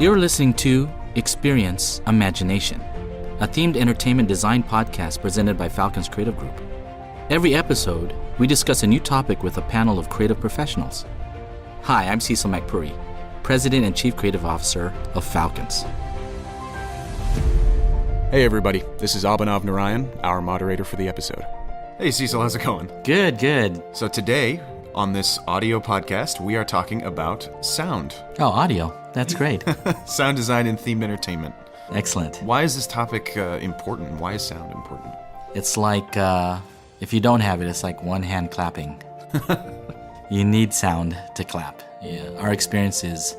You're listening to Experience Imagination, a themed entertainment design podcast presented by Falcon's Creative Group. Every episode, we discuss a new topic with a panel of creative professionals. Hi, I'm Cecil McPuri, President and Chief Creative Officer of Falcons. Hey everybody, this is Abhinav Narayan, our moderator for the episode. Hey Cecil, how's it going? Good. So today, on this audio podcast, we are talking about sound. Oh, audio. That's great. Sound design and themed entertainment. Excellent. Why is this topic important? Why is sound important? It's like, if you don't have it, it's like one hand clapping. You need sound to clap. Yeah, our experiences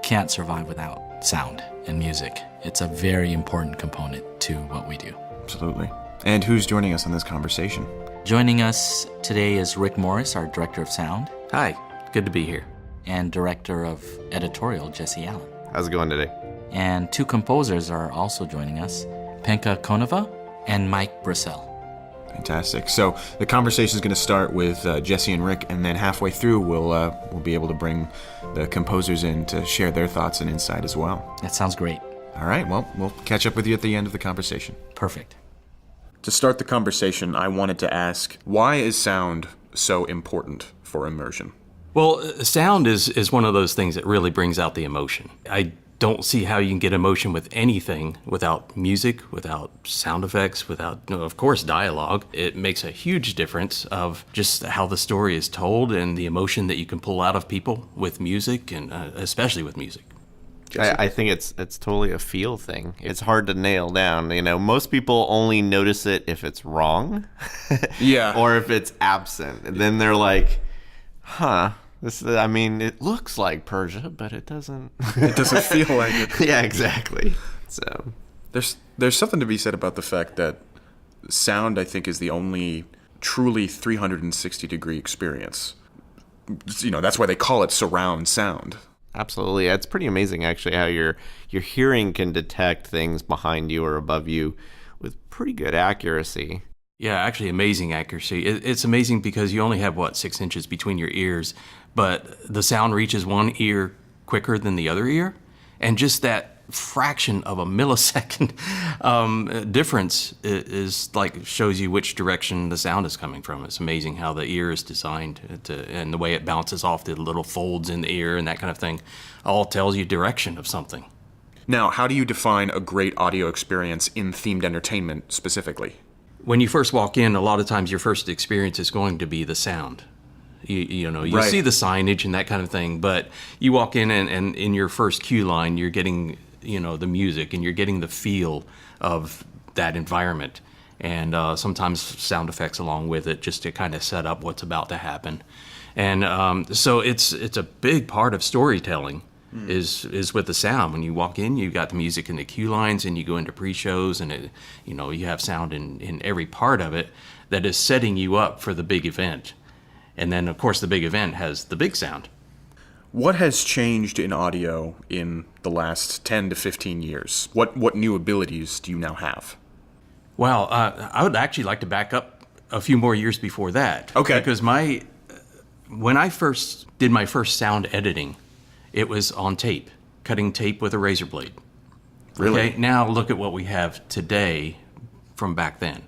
can't survive without sound and music. It's a very important component to what we do. Absolutely. And who's joining us on this conversation? Joining us today is Rick Morris, our Director of Sound. Hi, good to be here. And Director of Editorial, Jesse Allen. How's it going today? And two composers are also joining us, Penka, Kouneva and Mike Brassell. Fantastic. So the conversation is going to start with Jesse and Rick, and then halfway through we'll be able to bring the composers in to share their thoughts and insight as well. That sounds great. All right, well, we'll catch up with you at the end of the conversation. Perfect. To start the conversation, I wanted to ask, why is sound so important for immersion? Well, sound is one of those things that really brings out the emotion. I don't see how you can get emotion with anything without music, without sound effects, without, of course, dialogue. It makes a huge difference of just how the story is told and the emotion that you can pull out of people with music, and especially with music. I think it's totally a feel thing. It's hard to nail down. You know, most people only notice it if it's wrong, yeah, or if it's absent. And then they're like, "Huh, it looks like Persia, but it doesn't. It doesn't feel like it." Yeah, exactly. So there's something to be said about the fact that sound, I think, is the only truly 360-degree experience. You know, that's why they call it surround sound. Absolutely. It's pretty amazing, actually, how your hearing can detect things behind you or above you with pretty good accuracy. Yeah, actually amazing accuracy. It's amazing because you only have, 6 inches between your ears, but the sound reaches one ear quicker than the other ear. And just that fraction of a millisecond difference is like shows you which direction the sound is coming from. It's amazing how the ear is designed and the way it bounces off the little folds in the ear and that kind of thing all tells you direction of something. Now, how do you define a great audio experience in themed entertainment specifically? When you first walk in, a lot of times your first experience is going to be the sound. You right. See the signage and that kind of thing, but you walk in and in your first cue line, you're getting the music and you're getting the feel of that environment, and sometimes sound effects along with it just to kind of set up what's about to happen. And so it's a big part of storytelling is with the sound. When you walk in, you got the music in the cue lines, and you go into pre-shows, and you have sound in every part of it that is setting you up for the big event. And then, of course, the big event has the big sound. What has changed in audio in the last 10 to 15 years? What new abilities do you now have? Well, I would actually like to back up a few more years before that. Okay. Because when I first did my first sound editing, it was on tape, cutting tape with a razor blade. Really? Okay, now look at what we have today from back then.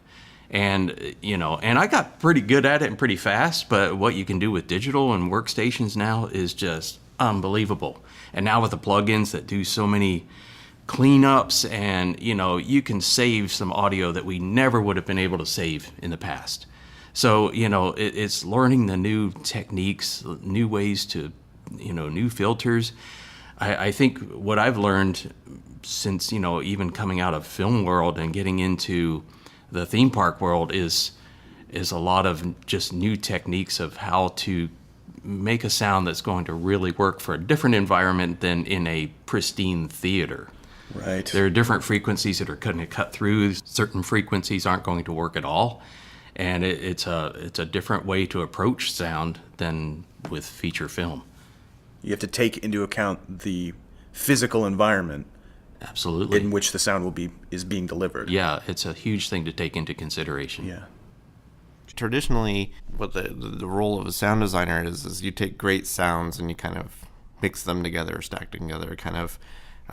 And, and I got pretty good at it and pretty fast, but what you can do with digital and workstations now is just unbelievable. And now with the plugins that do so many cleanups and, you can save some audio that we never would have been able to save in the past. So, it's learning the new techniques, new ways to, new filters. I think what I've learned since, even coming out of film world and getting into the theme park world is a lot of just new techniques of how to make a sound that's going to really work for a different environment than in a pristine theater. Right. There are different frequencies that are going to cut through. Certain frequencies aren't going to work at all. And it's a different way to approach sound than with feature film. You have to take into account the physical environment. Absolutely. In which the sound is being delivered. Yeah, it's a huge thing to take into consideration. Yeah. Traditionally, what the role of a sound designer is you take great sounds and you kind of mix them together, stack them together, kind of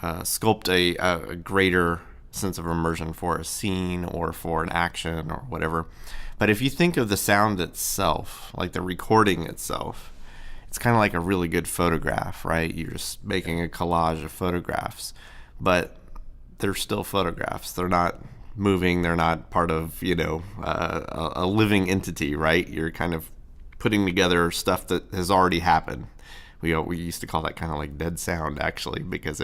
sculpt a greater sense of immersion for a scene or for an action or whatever. But if you think of the sound itself, like the recording itself, it's kind of like a really good photograph, right? You're just making a collage of photographs, but they're still photographs. They're not moving. They're not part of, a living entity, right? You're kind of putting together stuff that has already happened. We used to call that kind of like dead sound, actually, because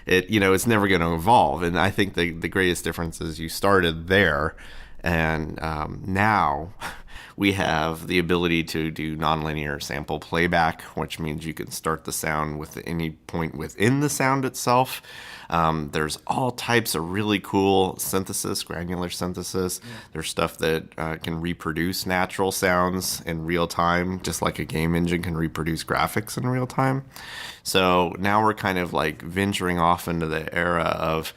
it's never going to evolve. And I think the greatest difference is you started there, and now we have the ability to do nonlinear sample playback, which means you can start the sound with any point within the sound itself. There's all types of really cool synthesis, granular synthesis. Yeah. There's stuff that can reproduce natural sounds in real time, just like a game engine can reproduce graphics in real time. So now we're kind of like venturing off into the era of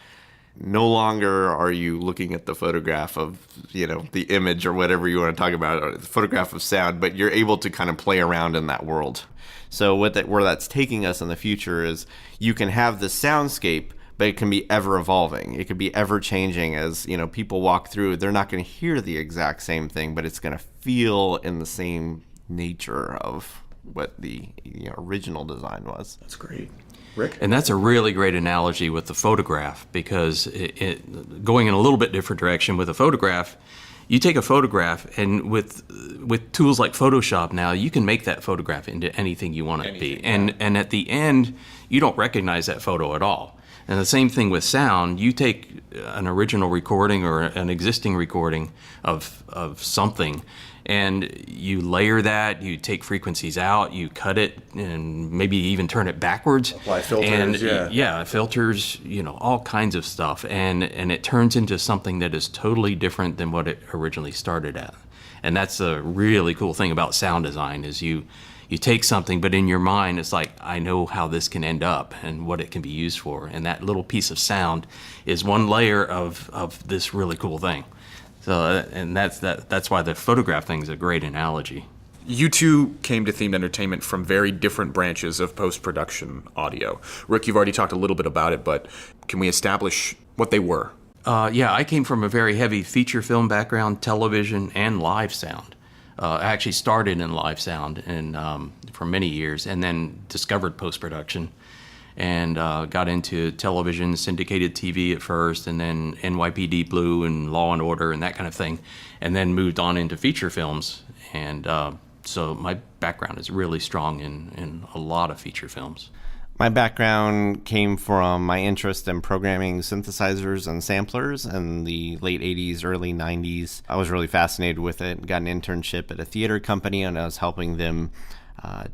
no longer are you looking at the photograph of, the image or whatever you want to talk about, or the photograph of sound, but you're able to kind of play around in that world. So where that's taking us in the future is you can have the soundscape, but it can be ever evolving. It could be ever changing as, people walk through. They're not going to hear the exact same thing, but it's going to feel in the same nature of what the original design was. That's great. Rick? And that's a really great analogy with the photograph, because going in a little bit different direction with a photograph, you take a photograph, and with tools like Photoshop now, you can make that photograph into anything you want it to be. And at the end, you don't recognize that photo at all. And the same thing with sound. You take an original recording or an existing recording of something, and you layer that, you take frequencies out, you cut it, and maybe even turn it backwards. Apply filters, and, filters, all kinds of stuff. And it turns into something that is totally different than what it originally started at. And that's a really cool thing about sound design, is you take something, but in your mind, it's like, I know how this can end up and what it can be used for. And that little piece of sound is one layer of this really cool thing. So, and that's why the photograph thing is a great analogy. You two came to themed entertainment from very different branches of post-production audio. Rick, you've already talked a little bit about it, but can we establish what they were? I came from a very heavy feature film background, television, and live sound. I actually started in live sound for many years, and then discovered post-production, and got into television, syndicated TV at first, and then NYPD Blue and Law and Order and that kind of thing, and then moved on into feature films. And so my background is really strong in a lot of feature films. My background came from my interest in programming synthesizers and samplers in the late 80s, early 90s. I was really fascinated with it. Got an internship at a theater company, and I was helping them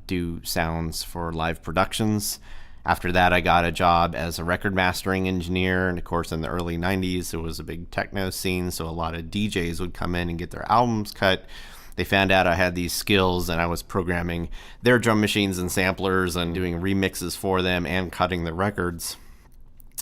do sounds for live productions. After that, I got a job as a record mastering engineer, and of course in the early 90s there was a big techno scene, so a lot of DJs would come in and get their albums cut. They found out I had these skills, and I was programming their drum machines and samplers and doing remixes for them and cutting the records.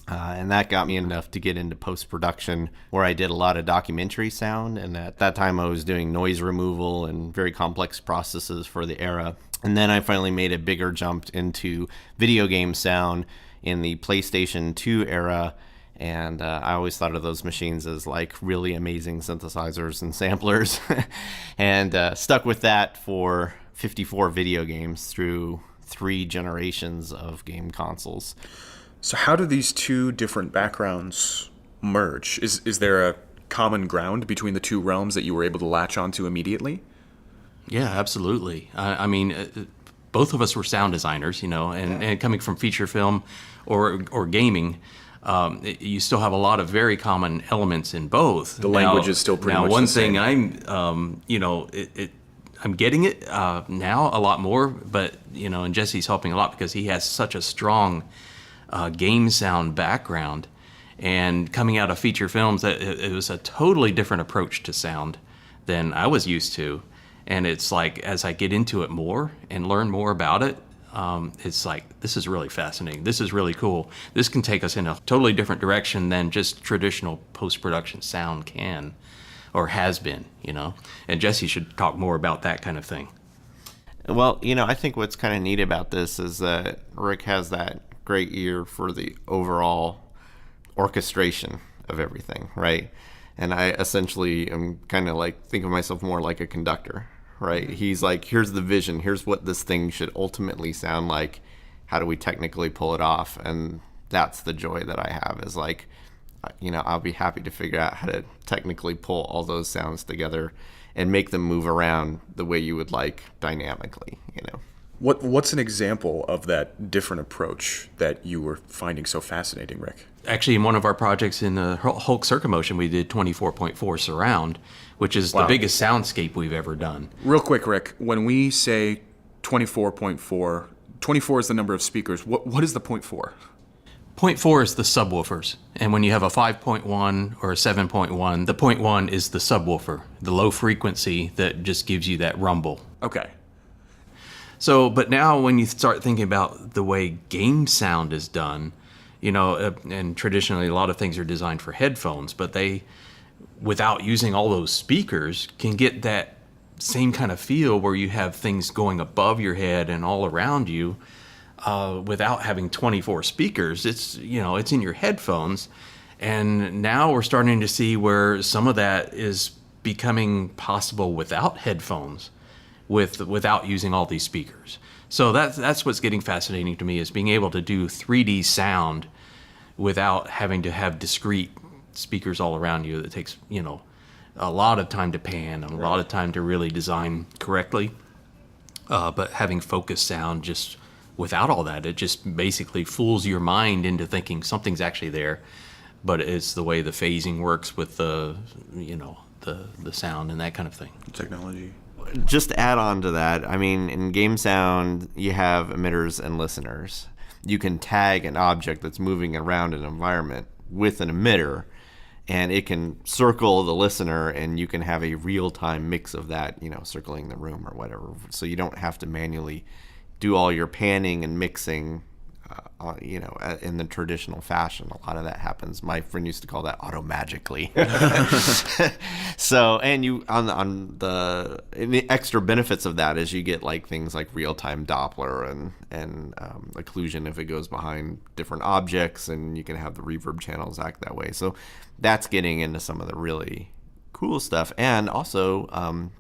And that got me enough to get into post-production, where I did a lot of documentary sound. And at that time, I was doing noise removal and very complex processes for the era. And then I finally made a bigger jump into video game sound in the PlayStation 2 era. And I always thought of those machines as like really amazing synthesizers and samplers. And stuck with that for 54 video games through 3 generations of game consoles. So how do these two different backgrounds merge? Is there a common ground between the two realms that you were able to latch onto immediately? Yeah, absolutely. I mean, both of us were sound designers, and coming from feature film or gaming, you still have a lot of very common elements in both. The language is still pretty much the same. Now, one thing I'm getting it now a lot more, but, and Jesse's helping a lot because he has such a strong game sound background, and coming out of feature films, it was a totally different approach to sound than I was used to. And it's like, as I get into it more and learn more about it, it's like, this is really fascinating. This is really cool. This can take us in a totally different direction than just traditional post-production sound can or has been, And Jesse should talk more about that kind of thing. Well, I think what's kind of neat about this is that Rick has that great ear for the overall orchestration of everything, right? And I essentially am kind of like, think of myself more like a conductor, right? He's like, here's the vision, here's what this thing should ultimately sound like. How do we technically pull it off? And that's the joy that I have, is like, I'll be happy to figure out how to technically pull all those sounds together and make them move around the way you would like dynamically, What's an example of that different approach that you were finding so fascinating, Rick? Actually, in one of our projects in the Hulk Circumotion, we did 24.4 surround, which is the biggest soundscape we've ever done. Real quick, Rick, when we say 24.4, 24 is the number of speakers. What is the 0.4? 0.4 is the subwoofers. And when you have a 5.1 or a 7.1, the 0.1 is the subwoofer, the low frequency that just gives you that rumble. Okay. So, but now when you start thinking about the way game sound is done, and traditionally a lot of things are designed for headphones, but they, without using all those speakers, can get that same kind of feel where you have things going above your head and all around you without having 24 speakers. It's in your headphones. And now we're starting to see where some of that is becoming possible without headphones, without using all these speakers. So that's what's getting fascinating to me, is being able to do 3D sound without having to have discrete speakers all around you. That takes, a lot of time to pan and a lot of time to really design correctly. But having focused sound just without all that, it just basically fools your mind into thinking something's actually there. But it's the way the phasing works with the sound and that kind of thing. Technology. Just to add on to that, I mean, in game sound, you have emitters and listeners. You can tag an object that's moving around an environment with an emitter, and it can circle the listener, and you can have a real-time mix of that, circling the room or whatever. So you don't have to manually do all your panning and mixing, in the traditional fashion. A lot of that happens. My friend used to call that auto-magically. So, and and the extra benefits of that is you get like things like real-time Doppler and occlusion if it goes behind different objects, and you can have the reverb channels act that way. So that's getting into some of the really cool stuff, and also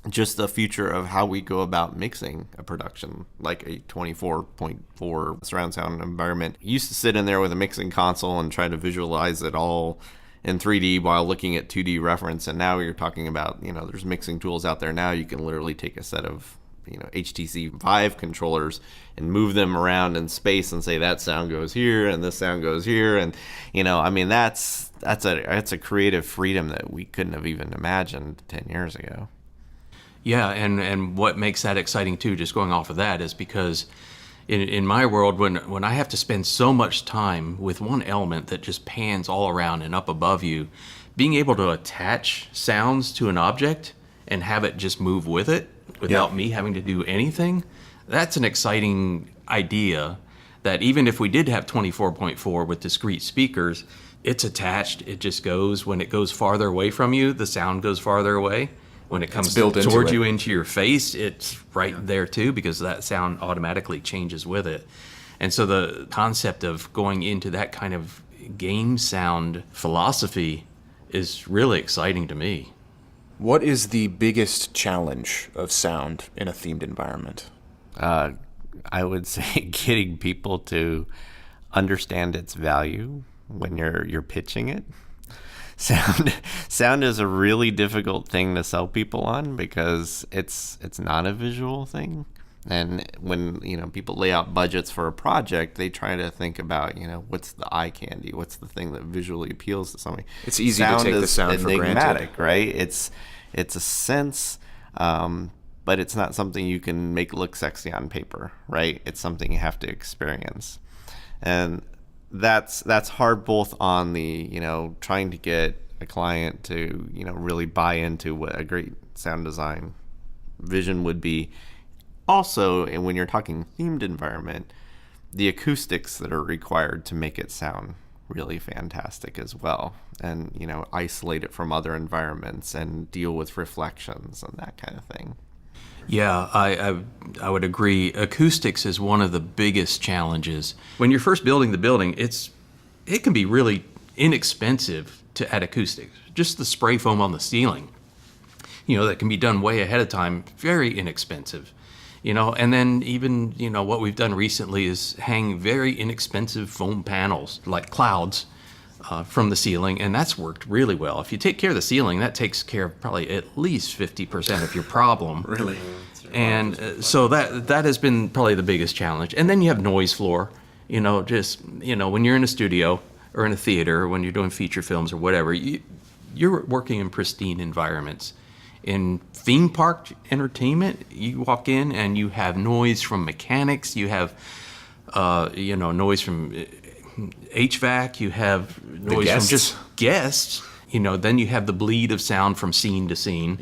just the future of how we go about mixing a production, like a 24.4 surround sound environment. You used to sit in there with a mixing console and try to visualize it all in 3D while looking at 2D reference, and now you're talking about, there's mixing tools out there now. You can literally take a set of HTC Vive controllers and move them around in space and say that sound goes here and this sound goes here, and that's a creative freedom that we couldn't have even imagined 10 years ago. Yeah, and what makes that exciting too, just going off of that, is because in my world, when I have to spend so much time with one element that just pans all around and up above you, being able to attach sounds to an object and have it just move with it without me having to do anything, that's an exciting idea that even if we did have 24.4 with discrete speakers, it's attached, it just goes. When it goes farther away from you, the sound goes farther away. When it comes towards you into your face, it's right there too, because that sound automatically changes with it. And so the concept of going into that kind of game sound philosophy is really exciting to me. What is the biggest challenge of sound in a themed environment? I would say getting people to understand its value when you're pitching it. Sound is a really difficult thing to sell people on because it's not a visual thing. And when people lay out budgets for a project, they try to think about what's the eye candy, what's the thing that visually appeals to somebody. It's easy to take the sound for granted, right? It's a sense, but it's not something you can make look sexy on paper, right? It's something you have to experience, and that's hard both on the trying to get a client to really buy into what a great sound design vision would be. Also, and when you're talking themed environment, the acoustics that are required to make it sound really fantastic as well, and isolate it from other environments and deal with reflections and that kind of thing. Yeah, I would agree. Acoustics is one of the biggest challenges. When you're first building the building, it can be really inexpensive to add acoustics. Just the spray foam on the ceiling, that can be done way ahead of time, very inexpensive. And then even, what we've done recently is hang very inexpensive foam panels, like clouds, from the ceiling, and that's worked really well. If you take care of the ceiling, that takes care of probably at least 50% of your problem. Really? And so that has been probably the biggest challenge. And then you have noise floor, when you're in a studio or in a theater, or when you're doing feature films or whatever, you're working in pristine environments. In theme park entertainment, you walk in and you have noise from mechanics, you have, noise from HVAC, you have noise from just guests, then you have the bleed of sound from scene to scene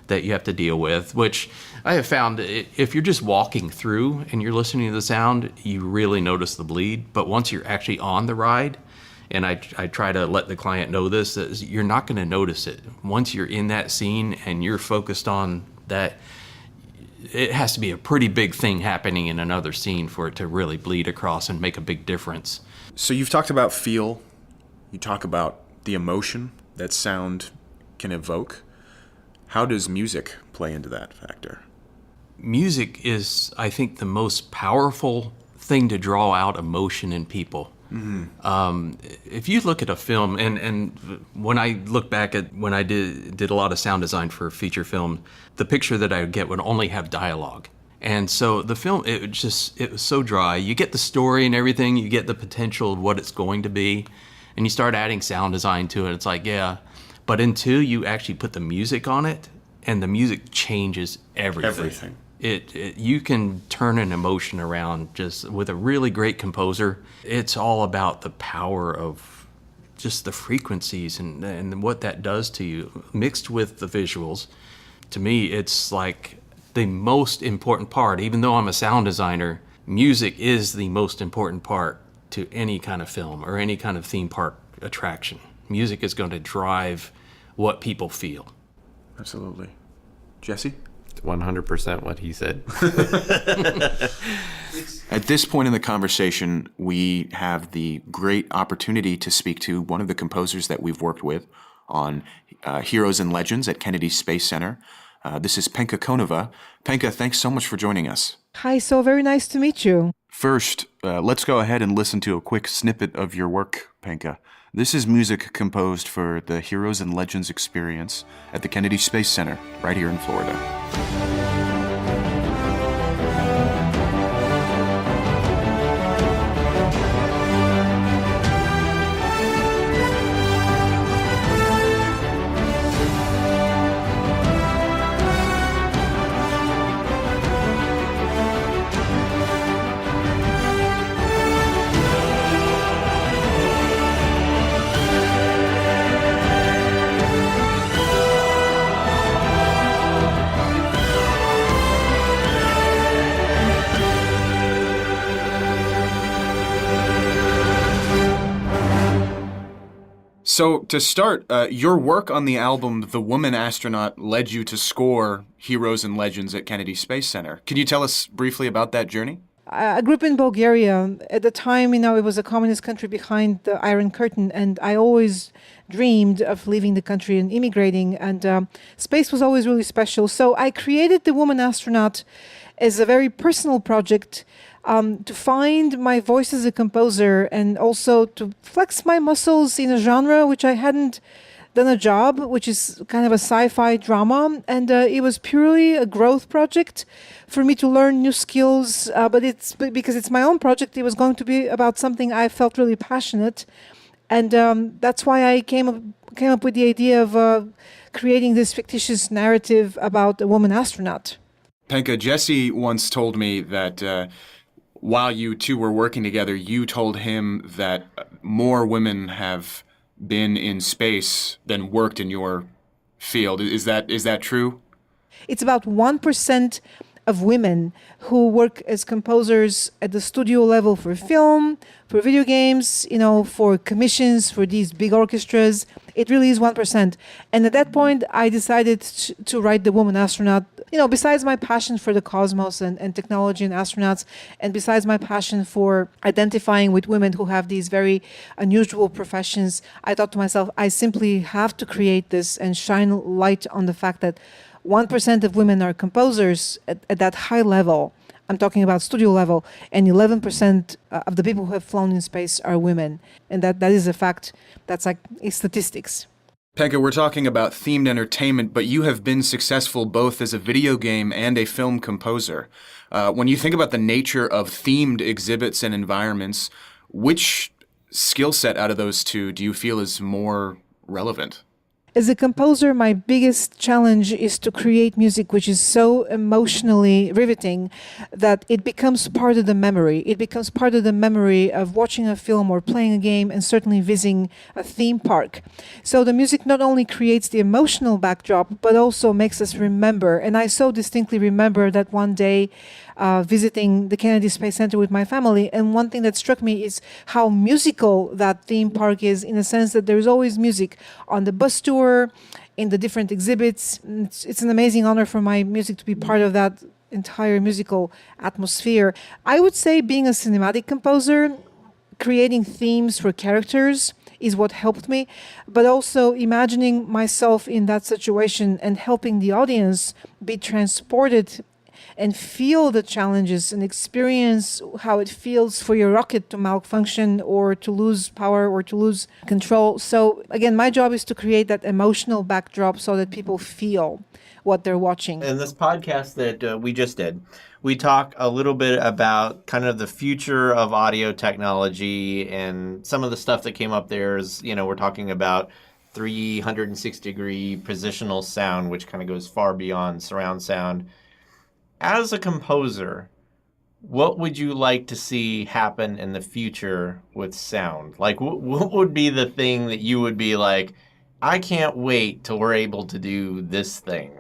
that you have to deal with, which I have found if you're just walking through and you're listening to the sound, you really notice the bleed. But once you're actually on the ride, and I try to let the client know this, that you're not going to notice it. Once you're in that scene and you're focused on that, it has to be a pretty big thing happening in another scene for it to really bleed across and make a big difference. So you've talked about feel. You talk about the emotion that sound can evoke. How does music play into that factor? Music is, I think, the most powerful thing to draw out emotion in people. Mm-hmm. If you look at a film, and when I look back at when I did a lot of sound design for feature film, the picture that I would get would only have dialogue. And so the film, it was so dry. You get the story and everything, you get the potential of what it's going to be, and you start adding sound design to it. It's like, yeah, but until you actually put the music on it, and the music changes everything. You can turn an emotion around just with a really great composer. It's all about the power of just the frequencies and what that does to you, mixed with the visuals. To me, it's like the most important part. Even though I'm a sound designer, music is the most important part to any kind of film or any kind of theme park attraction. Music is going to drive what people feel. Absolutely. Jesse? 100% what he said. At this point in the conversation, we have the great opportunity to speak to one of the composers that we've worked with on Heroes and Legends at Kennedy Space Center. This is Penka Kouneva. Penka, thanks so much for joining us. Hi, so very nice to meet you. First, let's go ahead and listen to a quick snippet of your work, Penka. This is music composed for the Heroes and Legends experience at the Kennedy Space Center, right here in Florida. So to start, your work on the album The Woman Astronaut led you to score Heroes and Legends at Kennedy Space Center. Can you tell us briefly about that journey? I grew up in Bulgaria. At the time, it was a communist country behind the Iron Curtain, and I always dreamed of leaving the country and immigrating, and space was always really special. So I created The Woman Astronaut as a very personal project to find my voice as a composer and also to flex my muscles in a genre which I hadn't done a job, which is kind of a sci-fi drama. And it was purely a growth project for me to learn new skills. But because it's my own project, it was going to be about something I felt really passionate. And that's why I came up with the idea of creating this fictitious narrative about a woman astronaut. Penka, Jesse once told me that while you two were working together, you told him that more women have been in space than worked in your field. Is that true? It's about 1% of women who work as composers at the studio level for film, for video games, for commissions, for these big orchestras. It really is 1%. And at that point, I decided to write The Woman Astronaut. Besides my passion for the cosmos and technology and astronauts, and besides my passion for identifying with women who have these very unusual professions, I thought to myself, I simply have to create this and shine light on the fact that 1% of women are composers at that high level. I'm talking about studio level, and 11% of the people who have flown in space are women. And that is a fact. That's like statistics. Penka, we're talking about themed entertainment, but you have been successful both as a video game and a film composer. When you think about the nature of themed exhibits and environments, which skill set out of those two do you feel is more relevant? As a composer, my biggest challenge is to create music which is so emotionally riveting that it becomes part of the memory. It becomes part of the memory of watching a film or playing a game, and certainly visiting a theme park. So the music not only creates the emotional backdrop, but also makes us remember. And I so distinctly remember that one day visiting the Kennedy Space Center with my family, and one thing that struck me is how musical that theme park is, in the sense that there's always music on the bus tour, in the different exhibits. It's an amazing honor for my music to be part of that entire musical atmosphere. I would say being a cinematic composer, creating themes for characters is what helped me, but also imagining myself in that situation and helping the audience be transported and feel the challenges and experience how it feels for your rocket to malfunction or to lose power or to lose control. So again, my job is to create that emotional backdrop so that people feel what they're watching. In this podcast that we just did, we talk a little bit about kind of the future of audio technology, and some of the stuff that came up there is, we're talking about 360-degree positional sound, which kind of goes far beyond surround sound. As a composer, what would you like to see happen in the future with sound? Like, what would be the thing that you would be like, I can't wait till we're able to do this thing?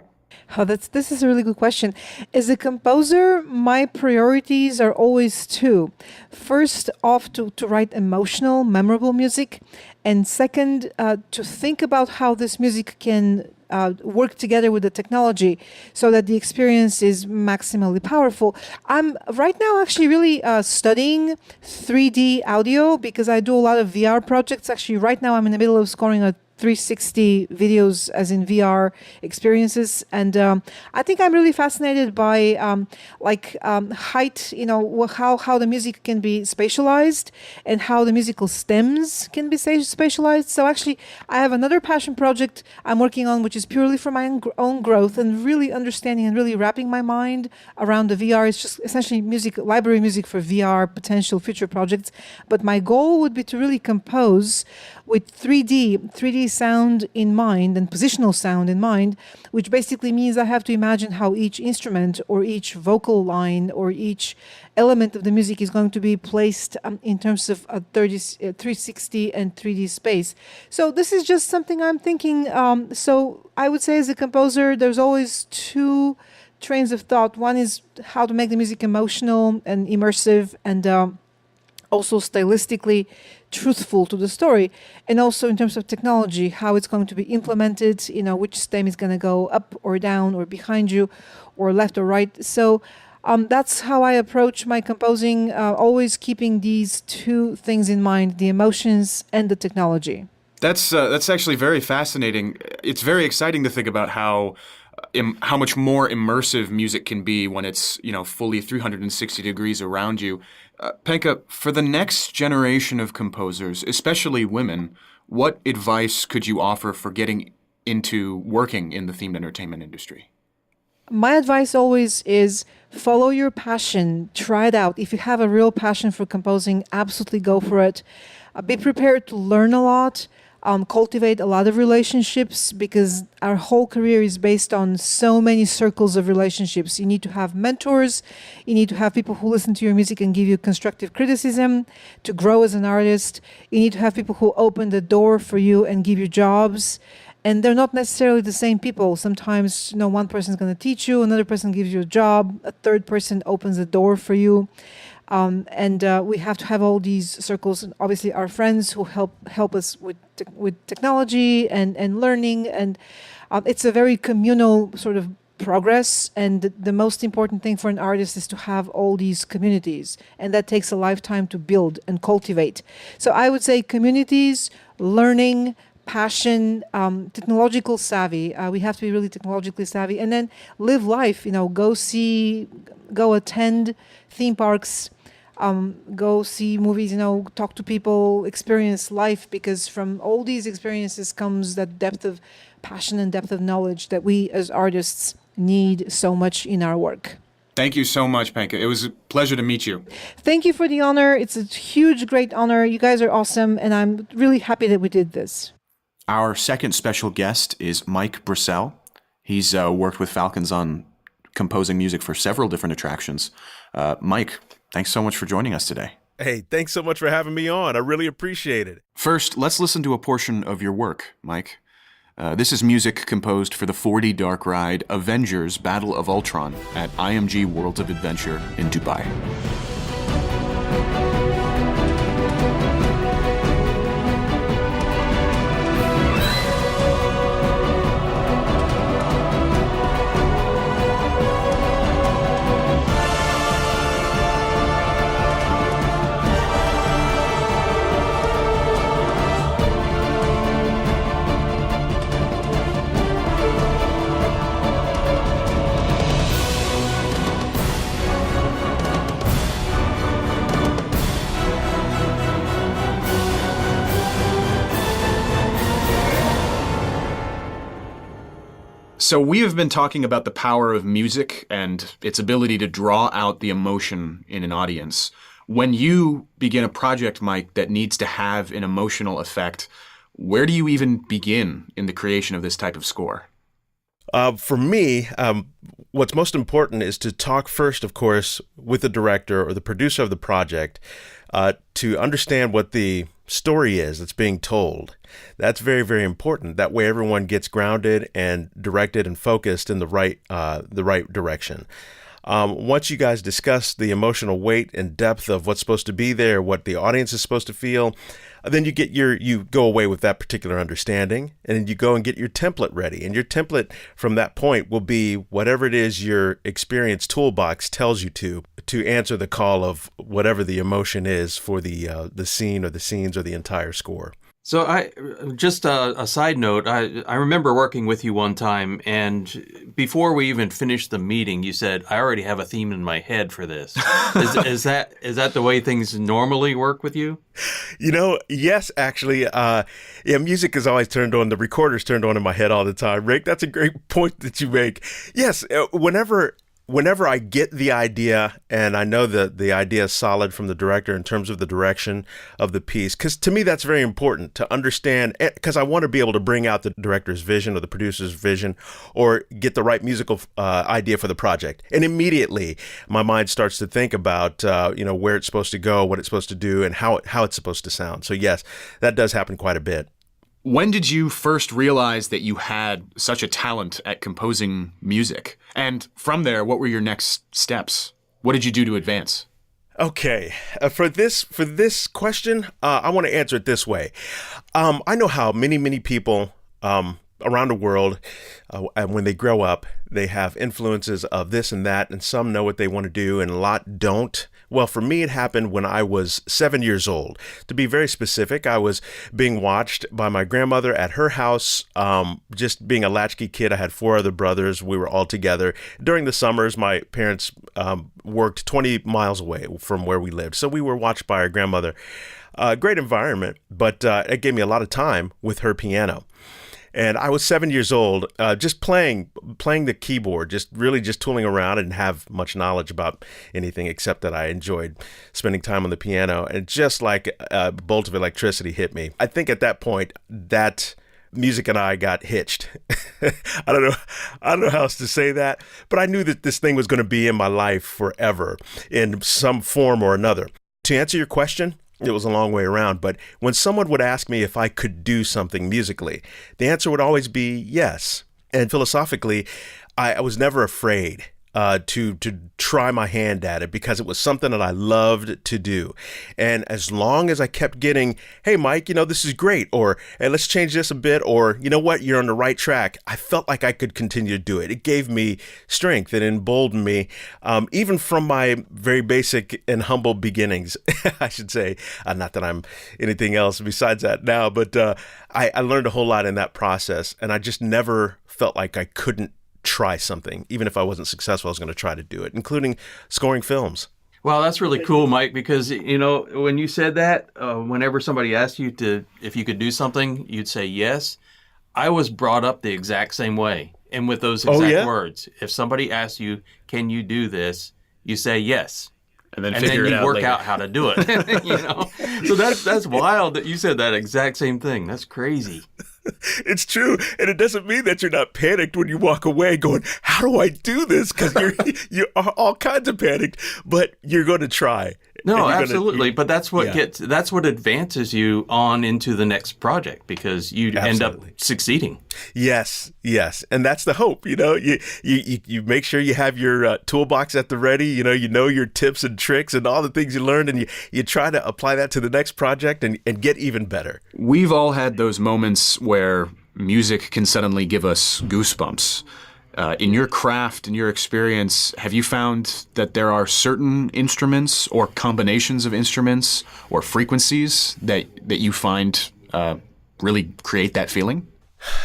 Oh, this is a really good question. As a composer, my priorities are always two. First off, to write emotional, memorable music. And second, to think about how this music can work together with the technology so that the experience is maximally powerful. I'm right now actually really studying 3D audio because I do a lot of VR projects. Actually, right now I'm in the middle of scoring a 360 videos, as in VR experiences, and I think I'm really fascinated by height. How the music can be spatialized and how the musical stems can be spatialized. So actually, I have another passion project I'm working on, which is purely for my own growth and really understanding and really wrapping my mind around the VR. It's just essentially music, library music for VR potential future projects. But my goal would be to really compose with 3D sound in mind and positional sound in mind, which basically means I have to imagine how each instrument or each vocal line or each element of the music is going to be placed in terms of a 360 and 3D space. So this is just something I'm thinking. So I would say as a composer, there's always two trains of thought. One is how to make the music emotional and immersive and also stylistically truthful to the story, and also in terms of technology, how it's going to be implemented, which stem is going to go up or down or behind you or left or right. So that's how I approach my composing, always keeping these two things in mind, the emotions and the technology. That's actually very fascinating. It's very exciting to think about how much more immersive music can be when it's fully 360 degrees around you. Penka, for the next generation of composers, especially women, what advice could you offer for getting into working in the themed entertainment industry? My advice always is follow your passion, try it out. If you have a real passion for composing, absolutely go for it. Be prepared to learn a lot. Cultivate a lot of relationships, because our whole career is based on so many circles of relationships. You need to have mentors. You need to have people who listen to your music and give you constructive criticism to grow as an artist. You need to have people who open the door for you and give you jobs. And they're not necessarily the same people. Sometimes, one person's going to teach you, another person gives you a job, a third person opens the door for you. And we have to have all these circles, and obviously our friends who help us with technology and learning. And it's a very communal sort of progress. And the most important thing for an artist is to have all these communities. And that takes a lifetime to build and cultivate. So I would say communities, learning, passion, technological savvy. We have to be really technologically savvy, and then live life. Go attend theme parks, go see movies. Talk to people, experience life. Because from all these experiences comes that depth of passion and depth of knowledge that we as artists need so much in our work. Thank you so much, Penka. It was a pleasure to meet you. Thank you for the honor. It's a huge, great honor. You guys are awesome, and I'm really happy that we did this. Our second special guest is Mike Brassell. He's worked with Falcons on composing music for several different attractions. Mike, thanks so much for joining us today. Hey, thanks so much for having me on. I really appreciate it. First, let's listen to a portion of your work, Mike. This is music composed for the 4D dark ride Avengers Battle of Ultron at IMG Worlds of Adventure in Dubai. So we have been talking about the power of music and its ability to draw out the emotion in an audience. When you begin a project, Mike, that needs to have an emotional effect, where do you even begin in the creation of this type of score? For me, what's most important is to talk first, of course, with the director or the producer of the project to understand what the story is that's being told. That's very, very important. That way everyone gets grounded and directed and focused in the right direction. Once you guys discuss the emotional weight and depth of what's supposed to be there, what the audience is supposed to feel, then you go away with that particular understanding, and then you go and get your template ready. And your template from that point will be whatever it is your experience toolbox tells you to answer the call of whatever the emotion is for the scene or the scenes or the entire score. So just a side note, I remember working with you one time, and before we even finished the meeting, you said, I already have a theme in my head for this. Is that the way things normally work with you? Yes, actually. Music is always turned on. The recorder's turned on in my head all the time. Rick, that's a great point that you make. Yes, whenever I get the idea and I know that the idea is solid from the director in terms of the direction of the piece, because to me that's very important to understand, because I want to be able to bring out the director's vision or the producer's vision or get the right musical idea for the project. And immediately my mind starts to think about where it's supposed to go, what it's supposed to do, and how it's supposed to sound. So yes, that does happen quite a bit. When did you first realize that you had such a talent at composing music? And from there, what were your next steps? What did you do to advance? Okay, for this question, I want to answer it this way. I know how many people around the world, when they grow up, they have influences of this and that, and some know what they want to do, and a lot don't. Well, for me, it happened when I was 7 years old. To be very specific, I was being watched by my grandmother at her house. Just being a latchkey kid, I had 4 other brothers. We were all together. During the summers, my parents worked 20 miles away from where we lived, so we were watched by our grandmother. Great environment, but it gave me a lot of time with her piano. And I was 7 years old, just playing the keyboard, just tooling around. I didn't have much knowledge about anything except that I enjoyed spending time on the piano. And just like a bolt of electricity hit me. I think at that point, that music and I got hitched. I don't know how else to say that, but I knew that this thing was going to be in my life forever in some form or another. To answer your question, it was a long way around. But when someone would ask me if I could do something musically, the answer would always be yes. And philosophically, I was never afraid to try my hand at it because it was something that I loved to do. And as long as I kept getting, hey, Mike, this is great, or hey, let's change this a bit, or you know what, you're on the right track, I felt like I could continue to do it. It gave me strength and emboldened me, even from my very basic and humble beginnings, I should say. Not that I'm anything else besides that now, but I learned a whole lot in that process, and I just never felt like I couldn't try something. Even if I wasn't successful, I was going to try to do it, including scoring films. Well, that's really cool, Mike, because, when you said that, whenever somebody asked you if you could do something, you'd say yes. I was brought up the exact same way. And with those exact words, if somebody asks you, can you do this? You say yes. And then you work out how to do it. So that's wild that you said that exact same thing. That's crazy. It's true. And it doesn't mean that you're not panicked when you walk away going, how do I do this? Because you are all kinds of panicked, but you're going to try. No, absolutely. But that's what that's what advances you on into the next project, because you end up succeeding. Yes. And that's the hope. You make sure you have your toolbox at the ready. You know your tips and tricks and all the things you learned, and you try to apply that to the next project and get even better. We've all had those moments where music can suddenly give us goosebumps. In your craft, in your experience, have you found that there are certain instruments or combinations of instruments or frequencies that you find really create that feeling?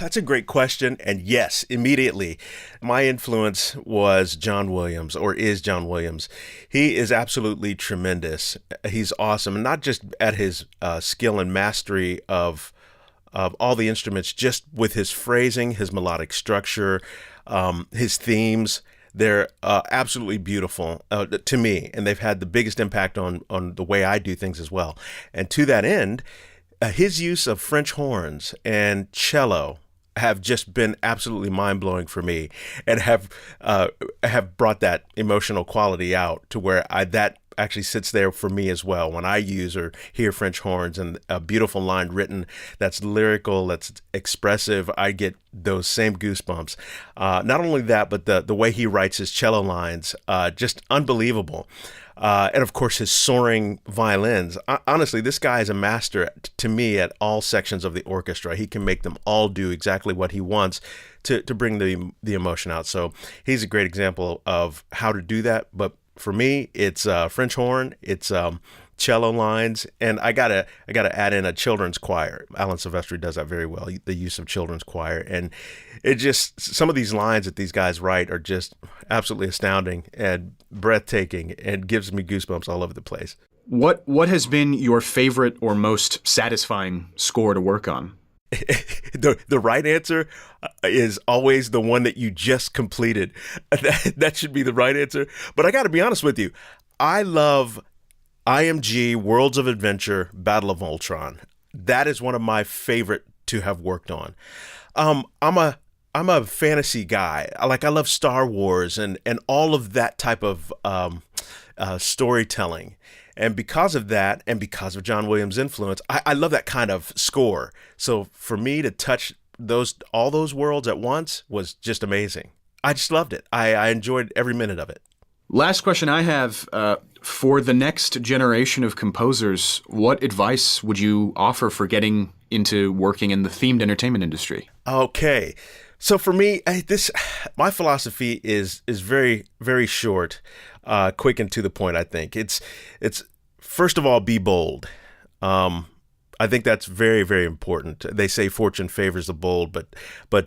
That's a great question. And yes, immediately, my influence was John Williams, or is John Williams. He is absolutely tremendous. He's awesome, and not just at his skill and mastery of all the instruments, just with his phrasing, his melodic structure, his themes. They're absolutely beautiful to me, and they've had the biggest impact on the way I do things as well. And to that end, his use of French horns and cello have just been absolutely mind-blowing for me, and have brought that emotional quality out to where that actually sits there for me as well. When I use or hear French horns and a beautiful line written that's lyrical, that's expressive, I get those same goosebumps. Not only that, but the way he writes his cello lines, just unbelievable. And of course, his soaring violins. Honestly, this guy is a master to me at all sections of the orchestra. He can make them all do exactly what he wants to bring the emotion out. So he's a great example of how to do that. But for me, it's French horn, it's cello lines, and I gotta add in a children's choir. Alan Silvestri does that very well, the use of children's choir. And it just, some of these lines that these guys write are just absolutely astounding and breathtaking, and gives me goosebumps all over the place. What has been your favorite or most satisfying score to work on? The right answer is always the one that you just completed. That should be the right answer. But I got to be honest with you. I love IMG Worlds of Adventure Battle of Ultron. That is one of my favorite to have worked on. I'm a fantasy guy. I love Star Wars and all of that type of storytelling. And because of that, and because of John Williams' influence, I love that kind of score. So for me to touch all those worlds at once was just amazing. I just loved it. I enjoyed every minute of it. Last question I have, for the next generation of composers, what advice would you offer for getting into working in the themed entertainment industry? Okay. So for me, my philosophy is very, very short, quick and to the point. I think it's first of all, be bold. I think that's very, very important. They say fortune favors the bold, but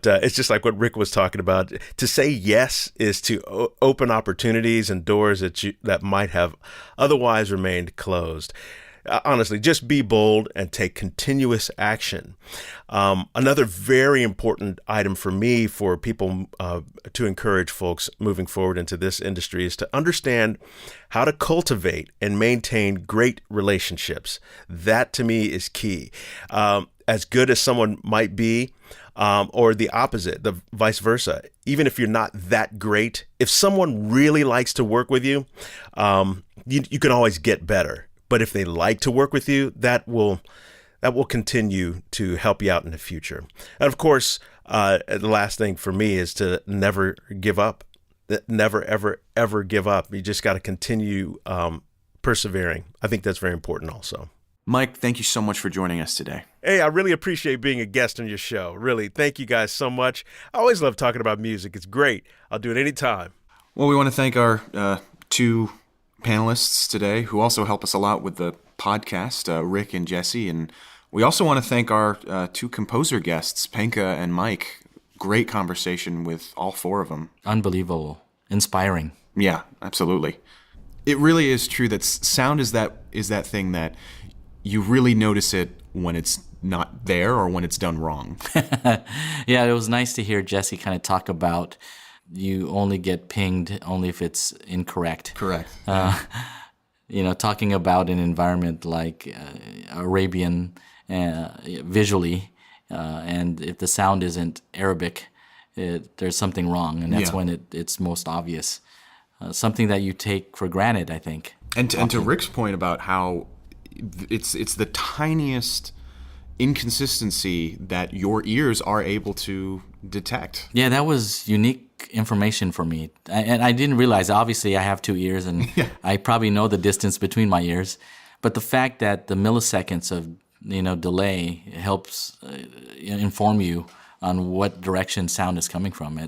it's just like what Rick was talking about. To say yes is to open opportunities and doors that might have otherwise remained closed. Honestly, just be bold and take continuous action. Another very important item for me, for people to encourage folks moving forward into this industry, is to understand how to cultivate and maintain great relationships. That to me is key. As good as someone might be, or the opposite, the vice versa. Even if you're not that great, if someone really likes to work with you, you can always get better. But if they like to work with you, that will continue to help you out in the future. And of course, the last thing for me is to never give up. Never, ever, ever give up. You just got to continue persevering. I think that's very important also. Mike, thank you so much for joining us today. Hey, I really appreciate being a guest on your show. Really, thank you guys so much. I always love talking about music. It's great. I'll do it anytime. Well, we want to thank our two panelists today who also help us a lot with the podcast, Rick and Jesse. And we also want to thank our two composer guests, Penka and Mike. Great conversation with all four of them. Unbelievable. Inspiring. Yeah, absolutely. It really is true that sound is that thing that you really notice it when it's not there or when it's done wrong. Yeah, it was nice to hear Jesse kind of talk about you only get pinged only if it's incorrect. Correct. Talking about an environment like Arabian visually, and if the sound isn't Arabic, there's something wrong, and that's when it's most obvious. Something that you take for granted, I think. And to Rick's point about how it's the tiniest inconsistency that your ears are able to detect. Yeah, that was unique information for me. And I didn't realize, obviously I have two ears and I probably know the distance between my ears. But the fact that the milliseconds of delay helps inform you on what direction sound is coming from.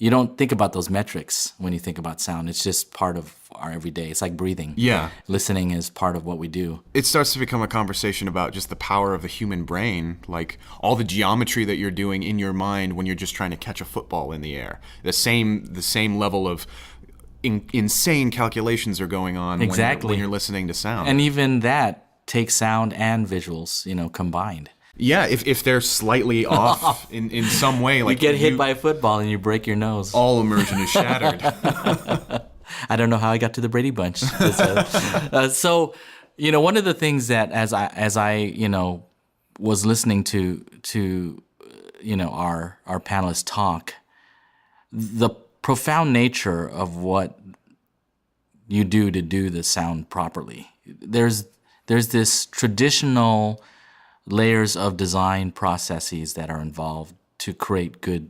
You don't think about those metrics when you think about sound. It's just part of our everyday. It's like breathing. Yeah. Listening is part of what we do. It starts to become a conversation about just the power of the human brain, like all the geometry that you're doing in your mind when you're just trying to catch a football in the air. The same level of insane calculations are going on when you're listening to sound. And even that takes sound and visuals, combined. Yeah, if they're slightly off in some way, like you get hit by a football and you break your nose. All immersion is shattered. I don't know how I got to the Brady Bunch. So, one of the things that as I was listening to our panelists talk, the profound nature of what you do to do the sound properly. There's this traditional layers of design processes that are involved to create good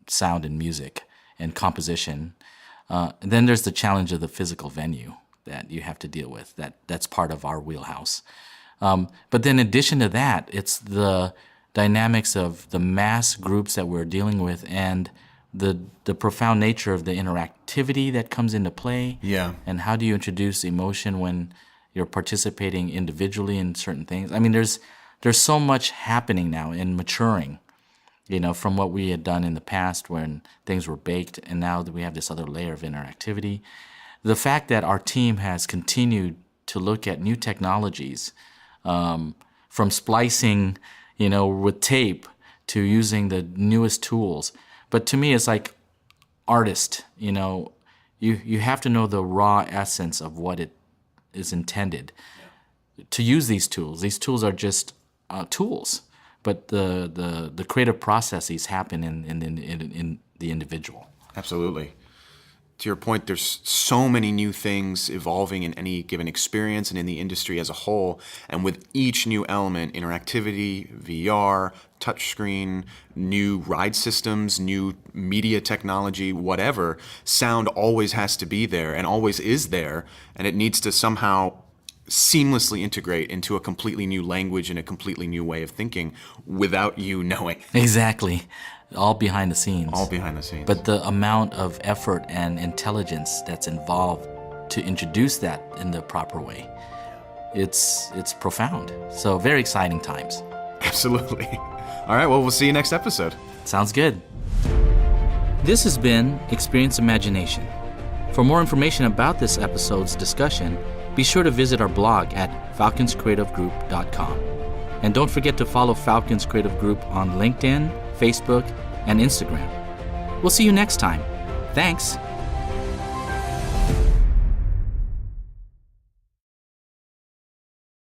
sound in music and composition. And then there's the challenge of the physical venue that you have to deal with. That's part of our wheelhouse. But then in addition to that, it's the dynamics of the mass groups that we're dealing with and the profound nature of the interactivity that comes into play. Yeah. And how do you introduce emotion when you're participating individually in certain things? I mean, there's so much happening now in maturing, from what we had done in the past when things were baked, and now that we have this other layer of interactivity. The fact that our team has continued to look at new technologies, from splicing, with tape to using the newest tools. But to me, it's like artist, you have to know the raw essence of what it is intended to use these tools. These tools are just tools, but the creative processes happen in the individual. Absolutely. To your point, there's so many new things evolving in any given experience and in the industry as a whole. And with each new element, interactivity, VR, touchscreen, new ride systems, new media technology, whatever, sound always has to be there and always is there. And it needs to somehow seamlessly integrate into a completely new language and a completely new way of thinking without you knowing. Exactly. All behind the scenes. All behind the scenes. But the amount of effort and intelligence that's involved to introduce that in the proper way, it's profound. So very exciting times. Absolutely. All right, well, we'll see you next episode. Sounds good. This has been Experience Imagination. For more information about this episode's discussion, be sure to visit our blog at falconscreativegroup.com. And don't forget to follow Falcons Creative Group on LinkedIn, Facebook, and Instagram. We'll see you next time. Thanks.